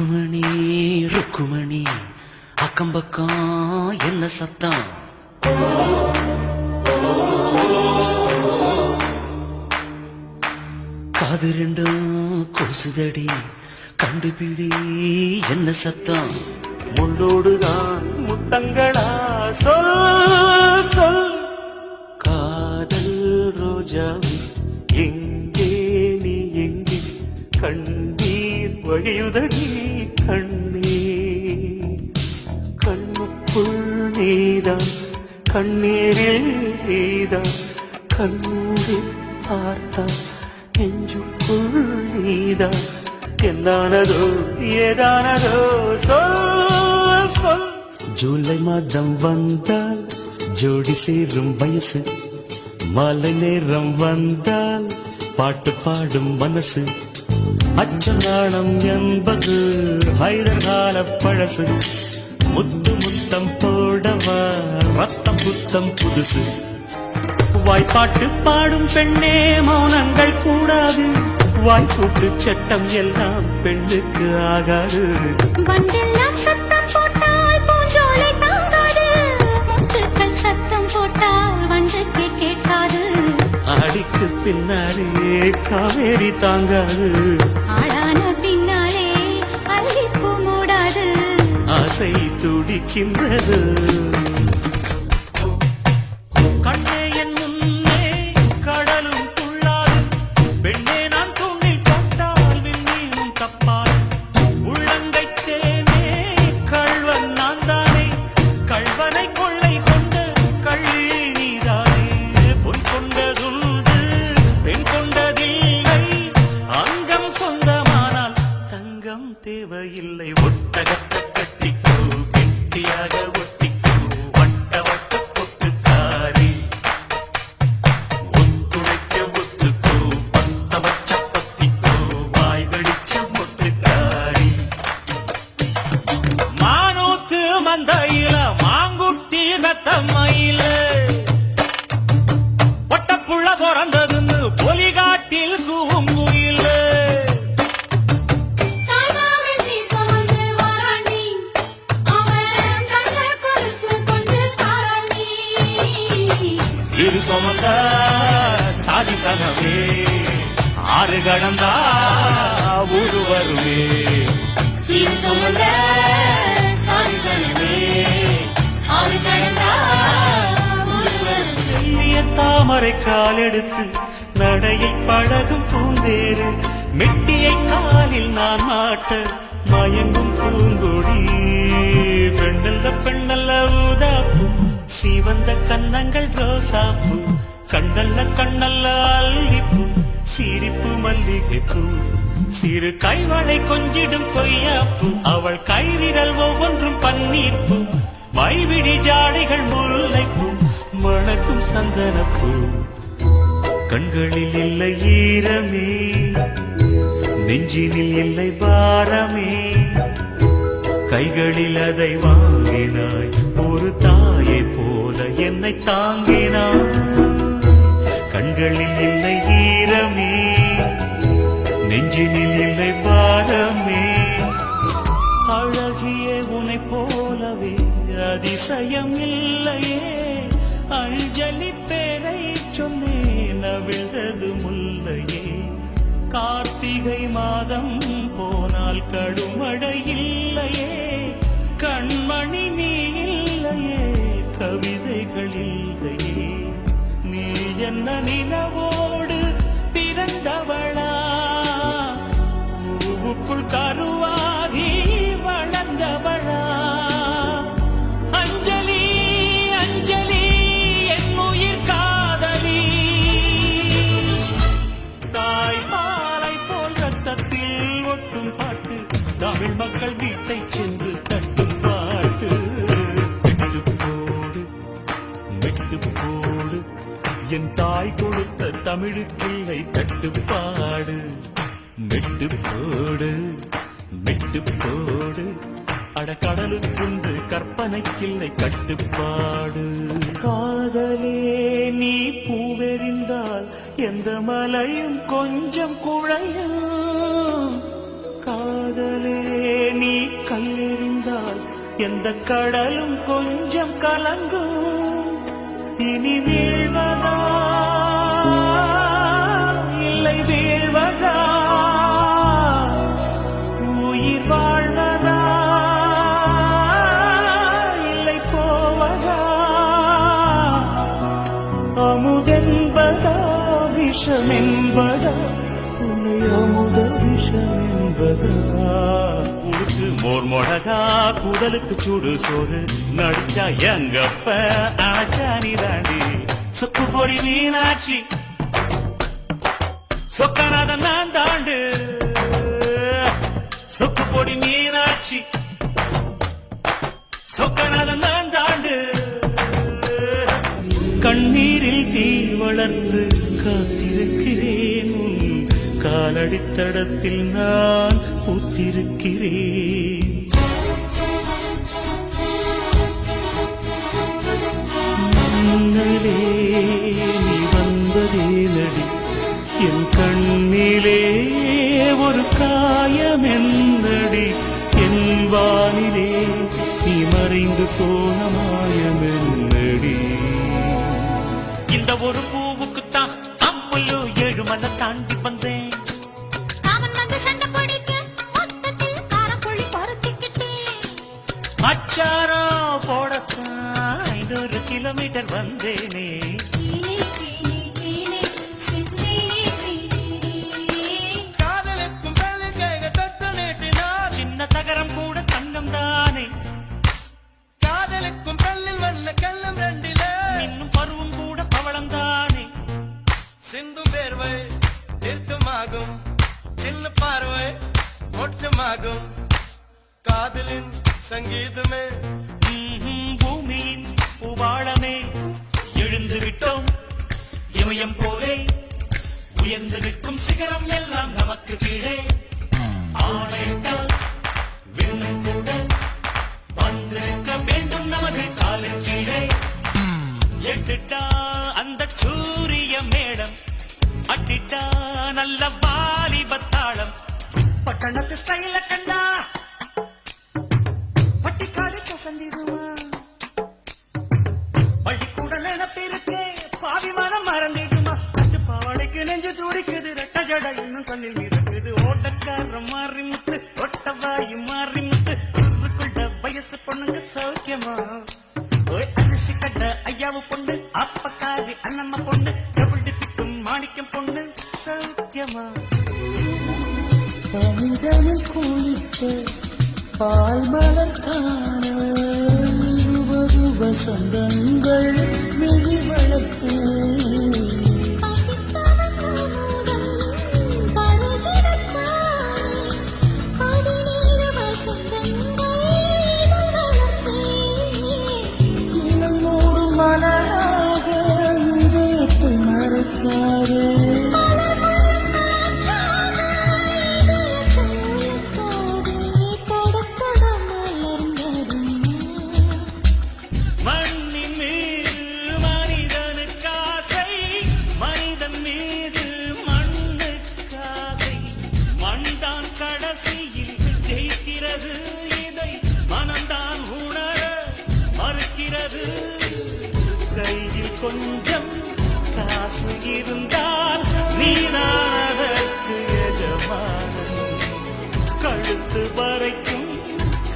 ருக்குமணி ருக்குமணி அக்கம் பக்கம் என்ன சத்தம்? காது ரெண்டும் கொசுதடி கண்டுபிடி என்ன சத்தம்? முள்ளோடுதான் முத்தங்களா சொல் சொல். காதல் ரோஜாவே எங்கே நீ எங்கே? கண்ணீர் வழியுதடி கண்ணீர். கண்ணுக்குள் நீதான் கண்ணீரில் நீதான். கண்ணூரி பார்த்தா நெஞ்சுக்குள் நீதான். எந்தானதோ ஏதானதோ சொல் சொல். ஜூலை மாதம் வந்தால் ஜோடி சேரும் வயசு, மாலை நேரம் வந்தால் பாட்டு பாடும் மனசு. அச்சம் நாணம் என்பது ஹைதர் கால பழசு. முத்து முத்தம் போடவா ரத்தம் புத்தம் புதுசு. வாய்ப்பாட்டு பாடும் பெண்ணே மௌனங்கள் கூடாது. வாய்ப்பூட்டு சட்டம் எல்லாம் பெண்ணுக்கு ஆகாது. வண்டெல்லாம் சத்தம் போட்டால் பூஞ்சோலை தாங்காது. முத்துக்கள் சத்தம் போட்டால் வண்டுக்கு கேட்காது. அடிக்கு பின்னாலே காவேரி தாங்காது. ஆளான பின்னாலே அல்லிப்பூ மூடாது. ஆசை துடிக்கின்றது. கண்ணே என் முன்னே கடலும் துள்ளாது. பெண்ணே நான் தூண்டில் போட்டால் விண்மீனும் தப்பாது. உள்ளங்கை தேனே கள்வன் நான் தானே. கள்வனை கொள்ளை கொண்ட கள்ளி நீதானே. பொன் கொண்டதுண்டு பெண் கொண்டதில்லை. அங்கம் சொந்தமானால் தங்கம் தேவையில்லை. ஒட்டகத்தை கட்டிக்கோ கெட்டியாக ஒட்டிக்கோ. வட்ட வட்ட பொட்டுக்காரி ஒத்துழைக்க ஒத்துக்கோ. பத்த வச்ச பத்திக்கோ வாய் வெடிச்ச பொட்டுக்காரி. மானூத்து மந்தையில மாங்குட்டி மெத்தம்மையில ஒட்டப்புள்ள பிறந்ததுன்னு பொலிகாட்டில் கூங்குயில. தாய்மாமே சீசமந்து வாராண்டி. அவன் தந்த கொலுசு கொண்டு தாராண்டி. சிறு சுமந்த சாதி சனமே ஆறு கடந்தா ஊரு வருமே. சீர் சுமந்த சாதிசனமே ஆறு கடந்தா ஊரு வரும். செல்லிய தாமரை காலெடுத்து நடையை பழகும் பூந்தேரு. மெட்டியை காலில் நான் மாட்ட மயங்கும் பூங்கொடி. பெண்ணல்ல பெண்ணல்ல ஊதாப்பு சிவந்த கன்னங்கள் ரோசாப்பூ. கண்ணல்ல கண்ணல்ல அல்லிப்பூ சிரிப்பு மல்லிகைப்பூ. சிறு கைவளை கொஞ்சிடும் கொய்யாப்பூ. அவள் கைவிரல் ஒவ்வொன்றும் பன்னீர்ப்பூ. மைவிடி ஜாடைகள் முல்லைப்பூ மணக்கும் சந்தனப்பூ. கண்களில் இல்லை ஈரமே நெஞ்சினில் இல்லை பாரமே. கைகளில் அதை வாங்கினாய் ஒரு தாயை போல என்னை தாங்கினாய். கண்களில் இல்லை ஈரமே நெஞ்சினில் இல்லை பாரமே. அழகிய உனை போலவே அதிசயம் இல்லையே. அஞ்சலி பேரை சொன்னேன் அவிழ்ந்தது முல்லையே. கார்த்திகை மாதம் போனால் கடுமழை இல்லையே. கண்மணி நீ இல்லையே கவிதைகள் இல்லையே. நீ என்ன நிலவோடு பிறந்தவளா? பூவுக்குள் கருவாகி வளர்ந்தவளா? அஞ்சலி அஞ்சலி என் உயிர் காதலி. தாய்மாலை போல் ரத்தத்தில் ஒட்டும் பாட்டு. தமிழ் மக்கள் வீட்டை சென்று தட்டும் பாட்டு. மெட்டு போடு மெட்டு போடு என் தாய் கொடுத்த தமிழுக்கில்லை தட்டுப்பாடு. மெட்டு போடு மெட்டு போடு அடக்கடலுக்குண்டு கற்பனைக்கில்லை கட்டுப்பாடு. காதலே நீ பூவெறிந்தால் எந்த மலையும் கொஞ்சம் குழையும். காதலே நீ கல்லெறிந்தால் எந்த கடலும் கொஞ்சம் கலங்கும். இனி வீழ்வதா இல்லை வீழ்வதா, உயிர் வாழ்வதா இல்லை போவதா, அமுதென்பதா விஷமென்பதா, உன்னை அமுத விஷமென்பதா. உனக்கு மோர் மொழகா குடலுக்கு சூடு சோறு நடிச்சா எங்கப்ப ஆச்சாரி தாண்டி. சொக்கு பொடி மீனாட்சி சொக்கநாத நான் தாண்டு. சொக்கு பொடி மீனாட்சி சொக்கநாத நான் தாண்டு. கண்ணீரில் தீ வளர்த்து காத்திருக்கிறேன், உன் காலடித்தடத்தில் நான் பூத்திருக்கிறேன். மன்னலே நீ வந்ததே நடி, என் கண்ணிலே ஒரு காயம் என்னடி, என் வானிலே நீ மறைந்து போன மாயம் என்னடி. இந்த ஒரு பூவுக்குத்தான் அம்முள்ளு ஏழுமலை தாண்டி வந்தேன். காமன் வந்து சண்டை பிடிக்க மொத்தத்தில் காரப்புளி பருத்திக்கிட்டேன். அச்சாரம் போடத்தான் 500 கிலோமீட்டர் வந்தேனே. கீழே கீழே கீழே சித்தினி கீழே. காதலுக்கும் பெண்ணுக்கு தொட்டு நீட்டினார் சின்ன தகரம் கூட தங்கம் தானே. காதலுக்கும் பெண்ணில் வந்த கள்ளம் ரெண்டிலே இன்னும் பருவம் கூட பவளம் தானே. சிந்தும் பேர்வை நிறுத்தமாகும், சின்ன பார்வை மோட்சமாகும், காதலின் சங்கீதமே பூமியின் பூபாளமே. எழுந்து விட்டோம் இமயம் போலே, உயர்ந்து நிற்கும் சிகரம் எல்லாம் நமக்கு கீழே. ஆணையிட்டால் விண்ணும் கூட வந்து நிற்க வேண்டும் நமது காலின் கீழே. எட்டுட்டா அந்த சூரிய மேடம், அட்டிட்டா நல்ல வாலிபத்தாளம். பட்டணத்து ஸ்டைல கண்டா பட்டிக்காடு கசந்திடுமா, பள்ளிக்கூட நினைப்பிருக்கே பாவிமானம் மறந்திடுமா. பட்டு பாவாடைக்கு நெஞ்சு துடிக்குது, ரெட்ட ஜட இன்னும் கண்ணில் இருக்குது. ஓட்டக்கார மாறி முத்து ஒட்டவாயு மாறி முத்து, ஊருக்குள்ள வயசு பொண்ணுங்க சௌக்கியமா. ஓய் அரிசி கட்ட ஐயாவு பொண்ணு, அப்பக்காரி அண்ணம்மா பொண்ணு, டபுள் டிப்பிக்கும் மாணிக்கம் பொண்ணு சௌக்கியமா. பனிதனில் குளித்த பால் மலர் காண 20 வசந்தங்கள் விழி வளர்த்து. பசித்தவன் அமுதம் பருகிடத்தானே, 17 வசந்தங்கள் இதழ் வளர்த்தேன். இலை மூடும் மலராக இதயத்தை மறைக்காதே. மலர் முள்ள காற்றாக இதயத்தை உலுக்காதே, தொட மலர்ந்ததும். மண்ணின் மீது மனிதனுக்காசை, மனிதன் மீது மண்ணுக்காசை. மண்தான் கடைசியில் ஜெயிக்கிறது, இதை மனம்தான் உணர மறுக்கிறது. கையில் கொஞ்சம் காசு இருந்தால் நீதான் அதற்கு எஜமானன். கழுத்து வரைக்கும்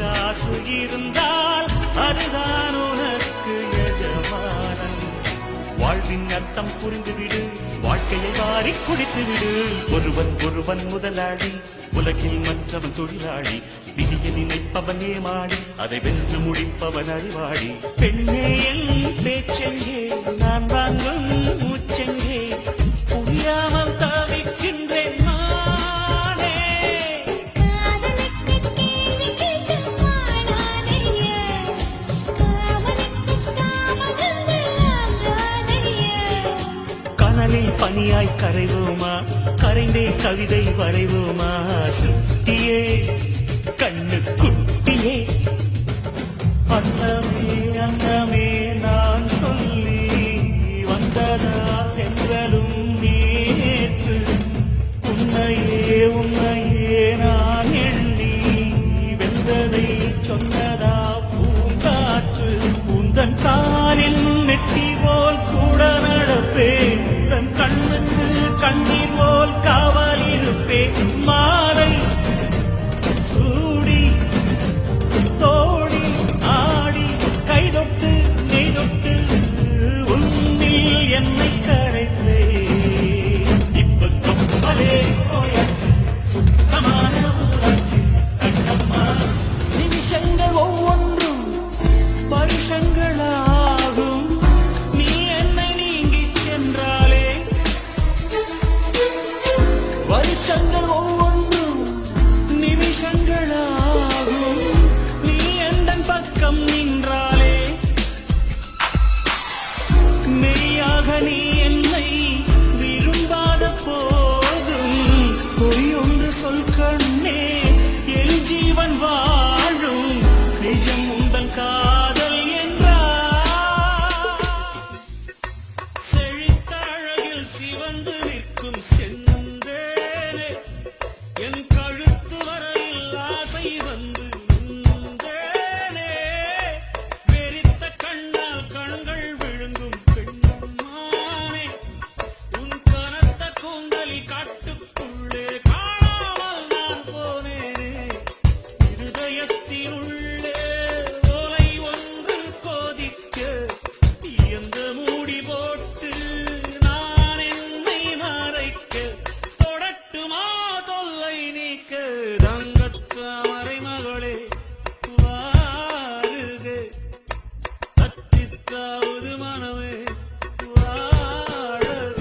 காசு இருந்தால் அதுதான் உனக்கு எஜமானன். வாழ்வின் அர்த்தம் புரிந்துவிடு, வாழ்க்கையை வாரி குடித்துவிடு. ஒருவன் ஒருவன் முதலாளி, உலகில் மற்றவன் தொழிலாளி. விதியை நினைப்பவன் ஏமாளி, அதை வென்று முடிப்பவன் அறிவாளி. பெண்ணே என் பேச்செங்கே, நான் வாங்கும் மூச்செங்கே, புரியாமல் தவிக்கின்றேன் நானே. காதலுக்கு கேள்வி கேட்டு வாழாதீங்க, காமனுக்கு காமகங்கள் ஆகாதீங்க. கனலில் பனியாய் கரைவோமா, கரைந்தே கவிதை வரைவோமா. சுட்டியே கண்ணு குட்டியே, அன்னமே அன்னமே நான் சொல்லி வந்ததா தென்றலும் நேற்று. உன்னையே உன்னையே நான் எண்ணி மாலை சூடி தோடி ஆடி கைதொட்டு நெய்தொட்டு உன்னில் என்னை கரைத்தே இப்ப கப்பலே போயாச்சு சுத்தமான ஊராட்சி கண்ணம்மா நிமிஷங்கள் ஒவ்வொன்றும் வருஷங்களாகும் நீ என்னை நீங்கி சென்றாலே வருஷங்கள் ஒவ்வொன்றும் நிமிஷங்களாகும் நீ எந்தன் பக்கம் நின்றாலே மெய்யாக நீ என்னை விரும்பாத போதும் பொய்யொன்று சொல் கண்ணே என் ஜீவன் வாழும் நிஜம் உந்தன் காதல் என்றார் செழித்த அழகில் சிவந்து நிற்கும் செந்தேனே என் கழுத்து வரையில் ஆசை வந்து நின்றேனே வெறித்த கண்ணால் கண்கள் விழுங்கும் பெண்மானே உன் கனத்த கூந்தலில் காட்டுக்குள்ளே காணாமல் நான் போனேனே இருதயத்தினுள்ளே ஓலை ஒன்று கோதிக்க எந்த மூடி போட்டு நான் என்னை மறைக்க தொடட்டுமா தொல்லை நீக்க தங்கத்தாமரை மகளே வாருக தத்தித்தாவது மனமே வாழக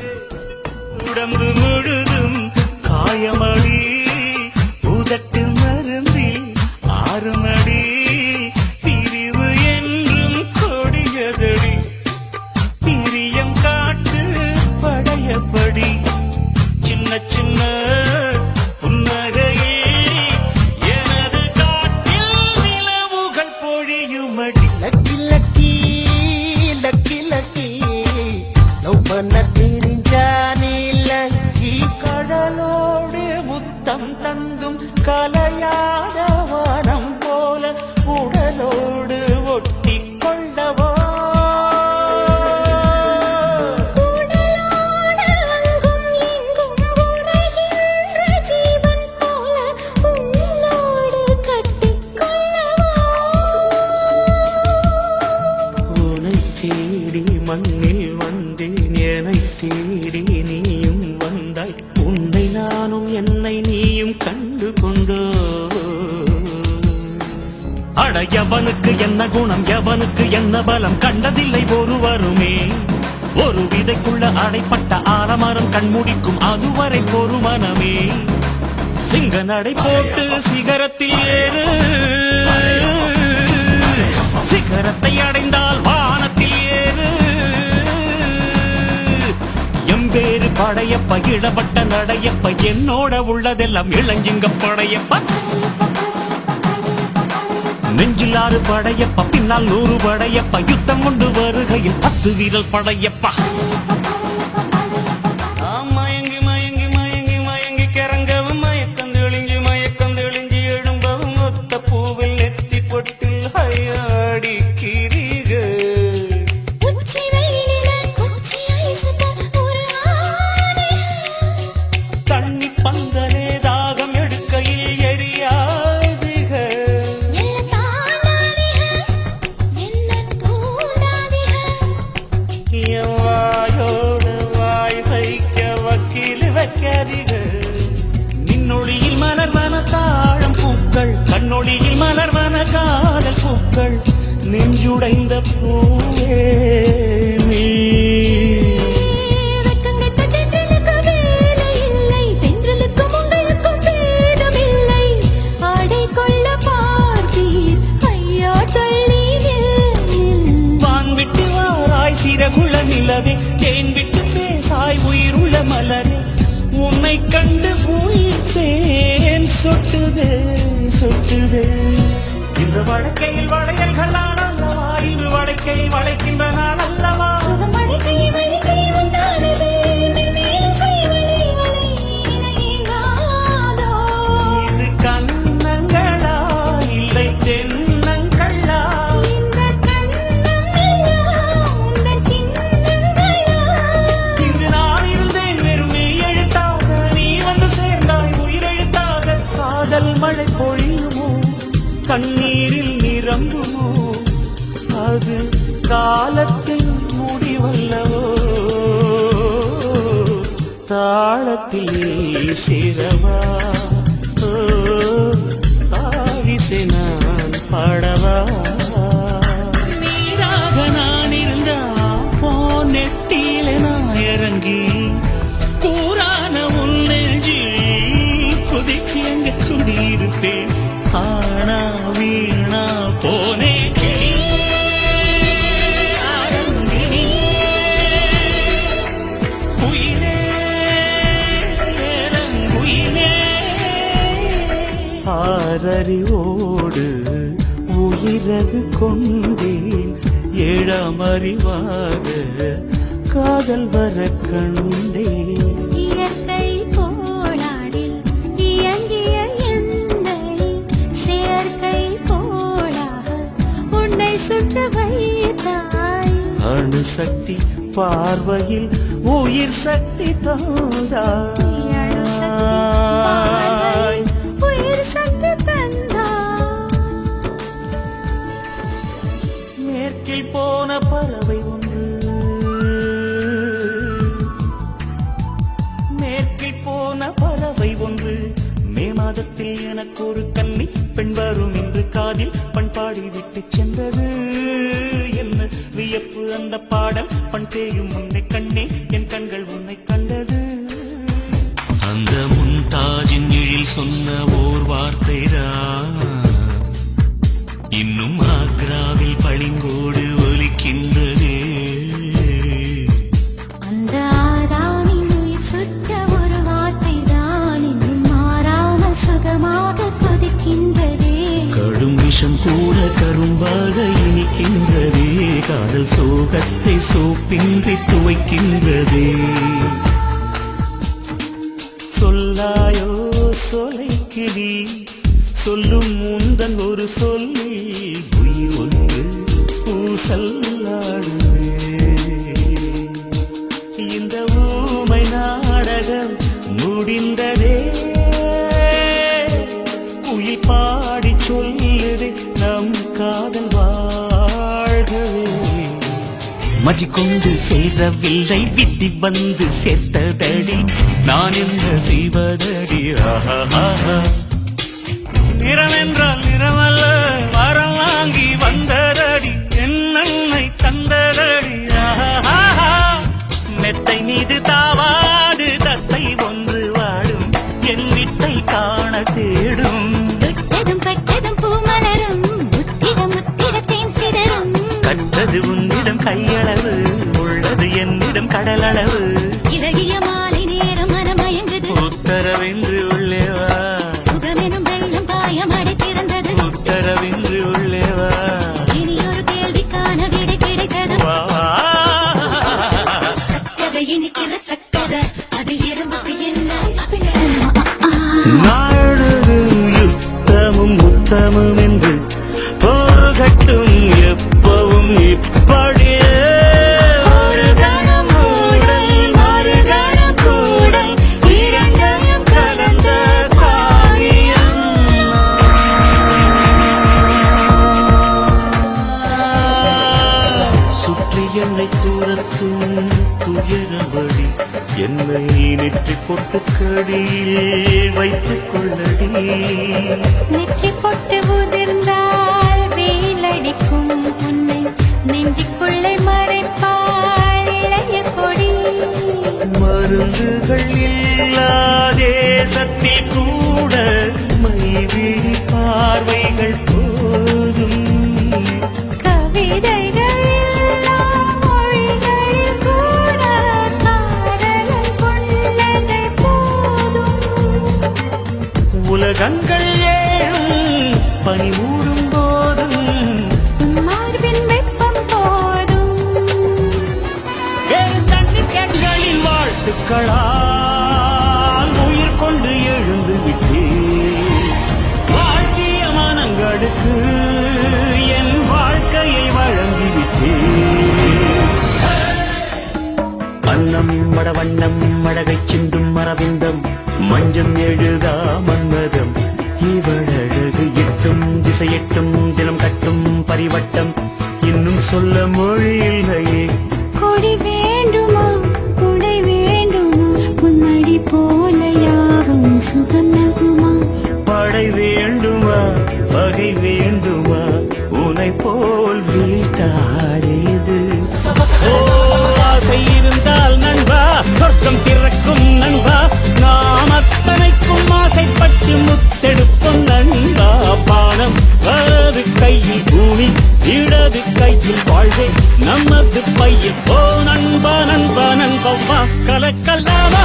உடம்பு முழுதும் காயமடி உதட்டு மருந்தில் ஆறுமடி பிரிவு என்றும் கொடியதடி பிரியம் காட்டு படையப்படி சின்ன சின்ன புன்னகையில் எனது காட்டில் நிலவுகள் பொழியுமடி lucky lucky lucky lucky love பண்ண தெரிஞ்சானே லக்கி கடலோடு முத்தம் தந்தும் கலையாத வானம் போல உடலோடு ஒட்டி கொள்ளவோ உடலோடு அங்கும் இங்கும் உறைகின்ற ஜீவன் போல உன்னோடு கட்டிக்கொள்ளவா உனை தேடி மண்ணில் வந்தேன் என்னை தேடி நீயும் வந்தாய் உன்னை நானும் என்னை நீயும் கண்டு கொண்டோ அட எவனுக்கு என்ன குணம் எவனுக்கு என்ன பலம் கண்டதில்லை ஒருவருமே ஒரு விதைக்குள்ள அடைப்பட்ட ஆலமரம் கண்முடிக்கும் அதுவரை பொறு மனமே சிங்க நடை போட்டு சிகரத்தில் ஏறு சிகரத்தை அடைந்தால் வானத்தில் ஏறு எம்பேரு படையப்ப இடப்பட்ட நடையப்ப என்னோட உள்ளதெல்லாம் இளஞ்சிங்க படையப்ப நெஞ்சில் 6 படையப்ப பின்னால் 100 படையப்ப யுத்தம் கொண்டு வருகையில் 10 வீரல் படையப்பா மயங்கி மயங்கி மயங்கி மயங்கி கிறங்கவும் மயக்கம் தெளிஞ்சு எழும்பவும் ஒத்த பூவில் நெத்தி பொட்டில் ஹையாடி கிரிக உச்சி வெயிலில குச்சி ஐசுத்த ஒரு ஆணை தண்ணி பந்தலே தாகம் எடுக்கையில் எரியாதுக எல்ல தானாடிக என்ன தூண்டாதிக என் வாயோடு வாய் வைக்க வக்கீல் வைக்காதீக நின்னொளியில் மலர்வன தாழம் பூக்கள் கண்ணொளியில் மலர்வன காதல் பூக்கள் நெஞ்சுடைந்த பூவே நீ வெக்கங்கெட்ட தென்றலுக்கு வேலை இல்லை தென்றலுக்கும் உங்களுக்கும் பேதம் இல்லை ஆடை கொள்ள பார்ப்பீர் ஐயா தள்ளி நில் வான் விட்டு வாராய் சிறகுள்ள நிலவே தேன் விட்டு பேசாய் உயிருள்ள மலரே உன்னை கண்டு உயிர்த்தேன் சொட்டுதே சொட்டுதே இந்த வழக்கையில் வளையல்கள் நான் அல்லவா இது வழக்கையில் வளைக்கின்ற நான் அல்லவா சுகம் அடிக்கை வழிக்கை உண்டானது மென்மேலும் கை வளை வளை என ஏங்காதோ இது கண்ணங்களா இல்லை தென்னங்களா இந்த கண்ணம் எல்லாம் உந்தன் சின்னங்களா இங்கு நான் இருந்தேன் வெறும் மெய் எழுத்தாக நீ வந்து சேர்ந்தாய் உயிர் காலத்தின் முடிவல்லவோ தாளத்திலே சேரவா தாவிசை நான் பாடவா நீராக நான் இருந்தா நெத்தியில நான் இறங்கி கூறான உன் நெஞ்சில் குதிச்சு அங்க குடியிருப்பேன் ஆனா வீணா போனே கிளி ஆரம்பினி உயிரே ரங்குயிலே ஆறறிவோடு உயிரது கொண்டேன் ஏழாம் அறிவாக காதல் வர கண்டேன் இயற்கை கோளாறில் இயங்கிய எந்தை செயற்கை கோளாக உன்னை சுற்ற வைத்தாய் அணுசக்தி பார்வையில் உயிர் சக்தி தந்தாய் உயிர் சக்தி தந்தாய் மேற்கில் போன பறவை ஒன்று மேற்கில் போன பறவை ஒன்று மே மாதத்தில் எனக்கு ஒரு கன்னி பெண் வரும் என்று காதில் பண்பாடி விட்டு சென்றது என்ன வியப்பு அந்த பாடல் பண் தேயும் உன்னை கண்ணே என் கண்கள் உன்னை கண்டது அந்த முன்தாஜின் எழில் சொன்ன ஓர் வார்த்தைதான் இன்னும் ஆக்ராவில் பளிங்கோடு ஒலிக்கின்றதே அந்த ஆதாமின் உயிர் சுற்ற ஒரு வார்த்தை தான் இன்னும் மாறாமல் சுகமாக கொதிக்கின்றதே கடும் விஷம் கூட கரும்பாக இனிக்கின்றதே காதல் சோகத்தை சோப்பின்றி துவைக்கின்றதே சொல்லாயோ சொலைக்கிளி சொல்லும் முந்தன் ஒரு சொல்லில் உயிர் ஒன்று பூசல்லாடுவே இந்த ஊமை நாடகம் முடிந்ததே உயிர் பாடி சொல்லுதே நம் காதல் வாழ்கவே மதி கொண்டு சேரவில்லை விதி வந்து சேர்த்ததடி நான் என்ன செய்வதடி ஆஹா நிறம் என்றால் நிறமல்ல வரம் வாங்கி வந்ததடி என் அன்னை தந்ததடி ஆஹா மெத்தை மீது தாவாது தத்தை ஒன்று வாடும் என் வித்தை காண தேடும் தொட்டதும் பட்டதும் பூமலரும் முத்திடம் முத்திடத்தேன் சிதறும் கற்றது உன்னிடம் கையளவு உள்ளது என்னிடம் கடலளவு இலகிய மாலை நேரம் மனமயங்குது உத்தரவின்றி உள்ளேவா சுகமெனும் வெள்ளம் பாயம் அடைத்திருந்தது உத்தரவின்றி உள்ளேவா இனி ஒரு கேள்விக்கான விடை கிடைத்தது வா சக்கரை இனிக்கிற சக்கரை அது எறும்புக்கு என்ன நாடு யுத்தமும் உத்தமும் என்று போகட்டும் எப்பவும் இப்படியே ஒரு கணம் ஊடல் மறு கணம் கூடல் இரண்டையும் கலந்த காவியம் சுற்றி என்னை தூரத்தும் துயரபடி என்னை நெற்றி பொட்டு கடியில் வைத்துக் கொள்ளடி நெற்றி பொட்டு உதிர்ந்தால் வெயிலடிக்கும் உன்னை நெஞ்சுக்குள்ளே மறைப்பாள் இளைய கொடி மருந்துகள் இல்லா தேசத்தில் கூட மைவிழி பார்வைகள் போதும் கவிதைகள் எல்லாம் மொழிகளில் கூட காதலன் கொள்ளதை போதும் உலகங்கள் ஏழும் பனி மூடும் போதும் மார்பின் வெப்பம் போதும் ஏழு தண்ணி கண்களில் வாழ்த்துக்களால் உயிர் கொண்டு எழுந்து விட்டேன் வாழ்த்திய மனங்களுக்கு என் வாழ்க்கையை வழங்கிவிட்டேன் அன்னம் மட வண்ணம் மழகை சிந்தும் மரவிந்தம் மஞ்சம் எழுதா மன்மதம் இவழகு எட்டும் திசை எட்டும் தினம் கட்டும் பரிவட்டம் இன்னும் சொல்ல மொழி இல்லையே. கொடி வேண்டுமா கொடை வேண்டுமா முன்னாடி போல யாவும் சுகம் நகுமா. படை வேண்டுமா வகை வேண்டுமா உனை போல் வீட்டாடியது. ஓ ஆசை இருந்தால் நண்பா சொர்க்கம் திறக்கும் நண்பா. நாம் அத்தனைக்கும் ஆசைப்பட்டு முத்தெடுப்போம் நண்பா. பானம் வலது கையில் பூமி இடது கையில் வாழ்வே நமது பையில். ஓ நண்பா நண்பா நண்பா கலக்கல்லாமா